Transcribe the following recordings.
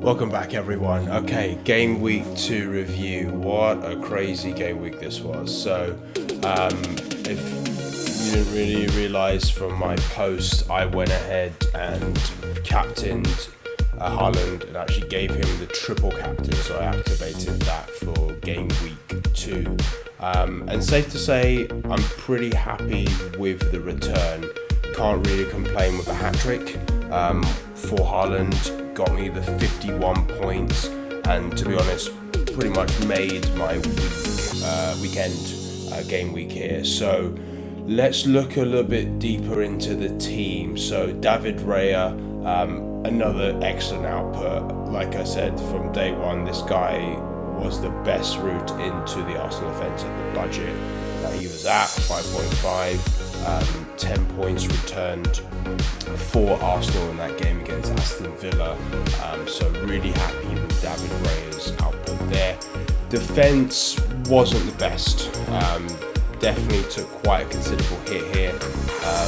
Welcome back, everyone. Okay, game week 2 review. What a crazy game week this was. So, if you didn't really realise from my post, I went ahead and captained Haaland and actually gave him the triple captain, so I activated that for game week 2. And safe to say, I'm pretty happy with the return. Can't really complain with a hat-trick. For Haaland, got me the 51 points, and to be honest, pretty much made my weekend game week here. So let's look a little bit deeper into the team. So David Raya, another excellent output. Like I said, from day one, this guy was the best route into the Arsenal offence at the budget that he was at, 5.5. 10 points returned for Arsenal in that game against Aston Villa. So really happy with David Raya's output there. Defence wasn't the best. Definitely took quite a considerable hit here.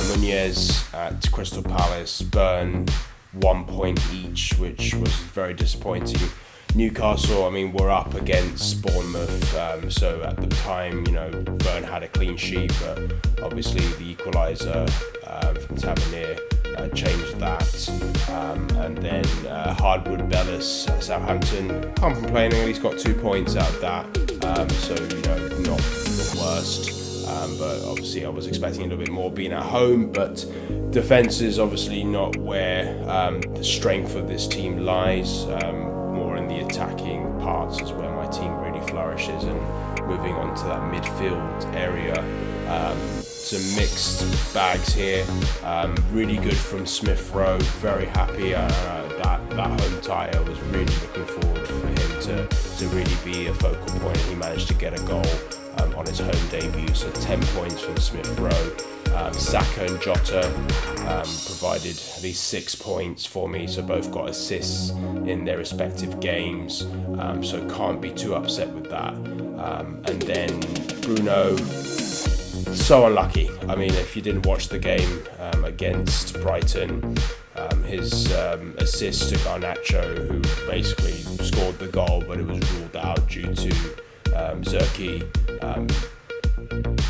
Nunez at Crystal Palace, Burn 1 point each, which was very disappointing. Newcastle, we're up against Bournemouth, so at the time, Burn had a clean sheet, but obviously the equaliser from Tavernier changed that. And then Hardwood Bellis at Southampton, can't complain, at least got 2 points out of that, so not the worst. But obviously I was expecting a little bit more being at home, but defence is obviously not where the strength of this team lies. More in the attacking parts is where my team really flourishes, and moving on to that midfield area. Some mixed bags here. Really good from Smith Rowe, very happy that home tie. I was really looking forward for him to really be a focal point. He managed to get a goal on his home debut, so 10 points from Smith Rowe. Saka and Jota provided at least 6 points for me, so both got assists in their respective games, so can't be too upset with that. And then Bruno, so unlucky. If you didn't watch the game against Brighton, his assist to Garnacho, who basically scored the goal, but it was ruled out due to Zerki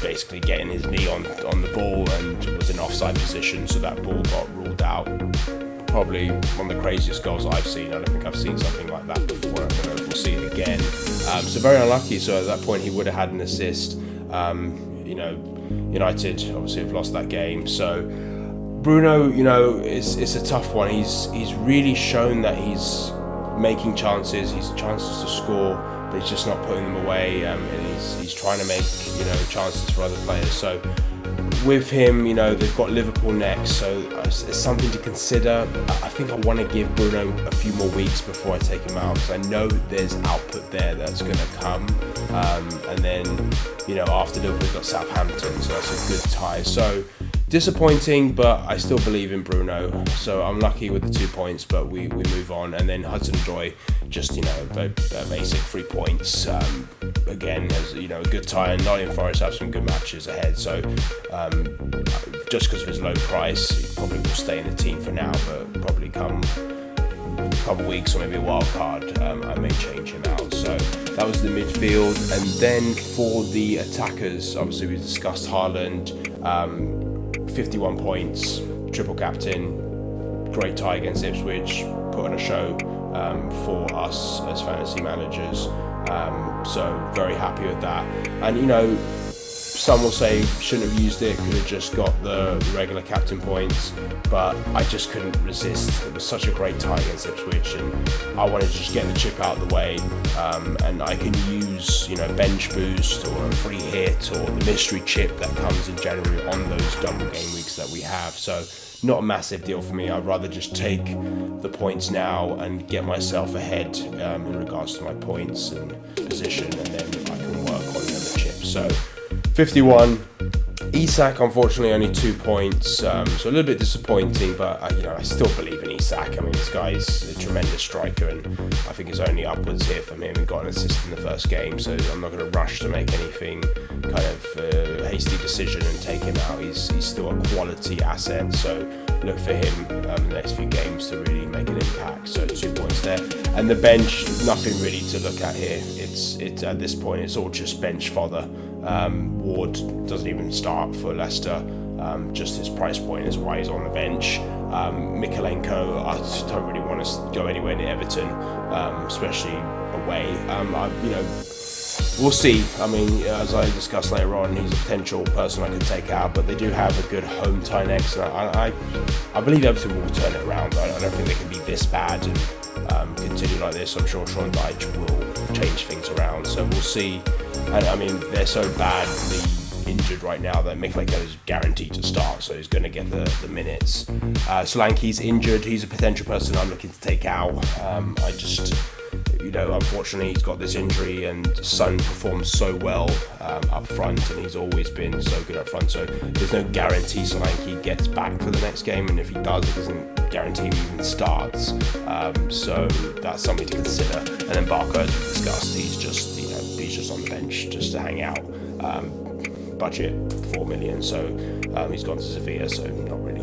basically getting his knee on the ball and was in offside position, so that ball got ruled out. Probably one of the craziest goals I've seen. I don't think I've seen something like that before. I don't know if we'll see it again. So very unlucky. So at that point he would have had an assist. United obviously have lost that game. So Bruno, it's a tough one. He's really shown that he's making chances. He's chances to score, but he's just not putting them away, and he's trying to make chances for other players. So with him, they've got Liverpool next, so it's something to consider. I think I want to give Bruno a few more weeks before I take him out, because I know there's output there that's going to come. And then after Liverpool, we've got Southampton, so that's a good tie. So disappointing, but I still believe in Bruno. So I'm lucky with the 2 points, but we move on. And then Hudson-Odoi, just basic 3 points. Again, as a good tie, and Nottingham Forest have some good matches ahead. So just because of his low price, he probably will stay in the team for now, but probably come a couple of weeks or maybe a wild card, I may change him out. So that was the midfield. And then for the attackers, obviously we discussed Haaland. 51 points, triple captain, great tie against Ipswich, put on a show for us as fantasy managers. So very happy with that. And some will say shouldn't have used it, could have just got the regular captain points, but I just couldn't resist. It was such a great tie against Ipswich, and I wanted to just get the chip out of the way, and I can use bench boost or a free hit or the mystery chip that comes in January on those double game weeks that we have. So not a massive deal for me. I'd rather just take the points now and get myself ahead in regards to my points and position, and then I can work on the other chips. So 51. Isak, unfortunately, only 2 points, so a little bit disappointing, but I still believe in Isak. This guy's a tremendous striker, and I think it's only upwards here from him. He got an assist in the first game, so I'm not going to rush to make anything kind of hasty decision and take him out. He's still a quality asset, so look for him in the next few games to really make an impact. So 2 points there. And the bench, nothing really to look at here. It's at this point, it's all just bench fodder. Ward doesn't even start for Leicester. Just his price point is why he's on the bench. Mikalenko, I just don't really want to go anywhere near Everton, especially away. We'll see. I mean, as I discussed later on, he's a potential person I could take out, but they do have a good home tie next, and I believe Everton will turn it around. I don't think they can be this bad and continue like this. I'm sure Sean Dyche will change things around, so we'll see. And I mean, they're so badly injured right now that Mikalenko is guaranteed to start, so he's going to get the minutes. Solanke's injured. He's a potential person I'm looking to take out. Unfortunately, he's got this injury, and Son performs so well up front, and he's always been so good up front. So there's no guarantee Solanke gets back for the next game, and if he does, it doesn't guarantee he even starts. So that's something to consider. And then Barker, as we discussed, he's just on the bench just to hang out. Budget 4 million, so he's gone to Sevilla, so not really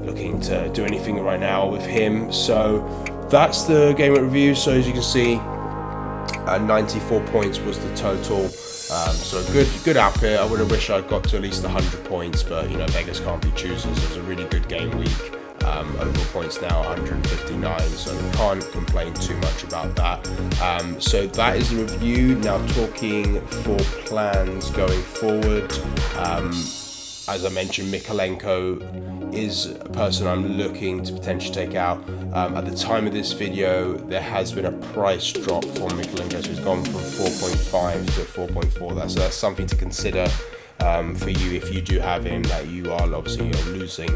looking to do anything right now with him. So that's the game review. So as you can see, 94 points was the total. So good output. I would have wished I'd got to at least 100 points, but beggars can't be choosers. It was a really good game week. Overall points now 159, so can't complain too much about that. So that is the review. Now talking for plans going forward. As I mentioned, Mikalenko is a person I'm looking to potentially take out. At the time of this video, there has been a price drop for Mikalenko, so he's gone from 4.5 to 4.4. That's something to consider for you if you do have him, that you are obviously losing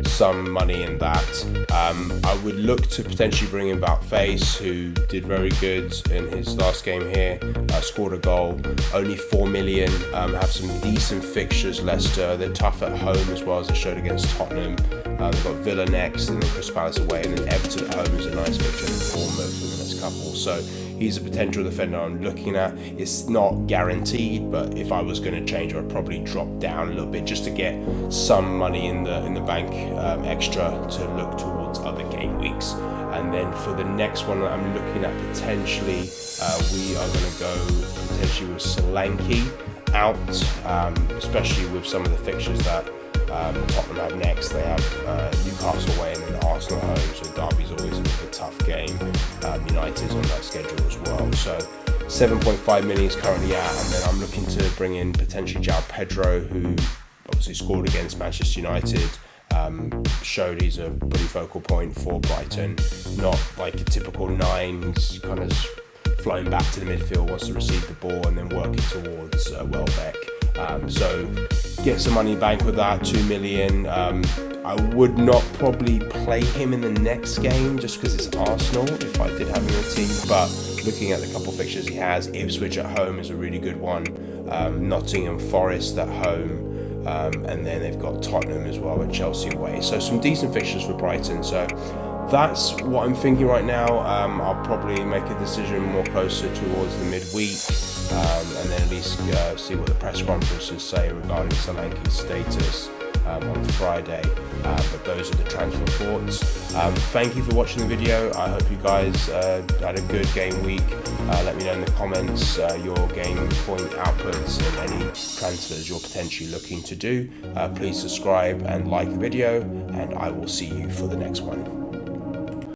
some money in that. I would look to potentially bring in Face, who did very good in his last game here, scored a goal, only 4 million, have some decent fixtures. Leicester, they're tough at home as well, as they showed against Tottenham. They've got Villa next, and then Crystal Palace away, and then Everton at home is a nice fixture, and Bournemouth in the next couple. So he's a potential defender I'm looking at. It's not guaranteed, but if I was going to change, I'd probably drop down a little bit just to get some money in the bank extra to look towards other game weeks. And then for the next one that I'm looking at potentially, we are going to go potentially with Solanke out, especially with some of the fixtures that Tottenham have next. They have Newcastle away and then Arsenal at home, so Derby's always a bit of a tough game. United's on that schedule as well. So 7.5 million is currently out, and then I'm looking to bring in potentially João Pedro, who obviously scored against Manchester United. Showed he's a pretty focal point for Brighton, not like a typical 9. He's kind of flowing back to the midfield, wants to receive the ball and then working towards Welbeck. So get some money bank with that, 2 million. I would not probably play him in the next game just because it's Arsenal if I did have him in the team, but looking at the couple fixtures he has, Ipswich at home is a really good one, Nottingham Forest at home, and then they've got Tottenham as well and Chelsea away. So some decent fixtures for Brighton. So that's what I'm thinking right now. I'll probably make a decision more closer towards the midweek, and then at least see what the press conferences say regarding Solanke's status on Friday. But those are the transfer thoughts. Thank you for watching the video. I hope you guys had a good game week. Let me know in the comments your game point outputs and any transfers you're potentially looking to do. Please subscribe and like the video, and I will see you for the next one.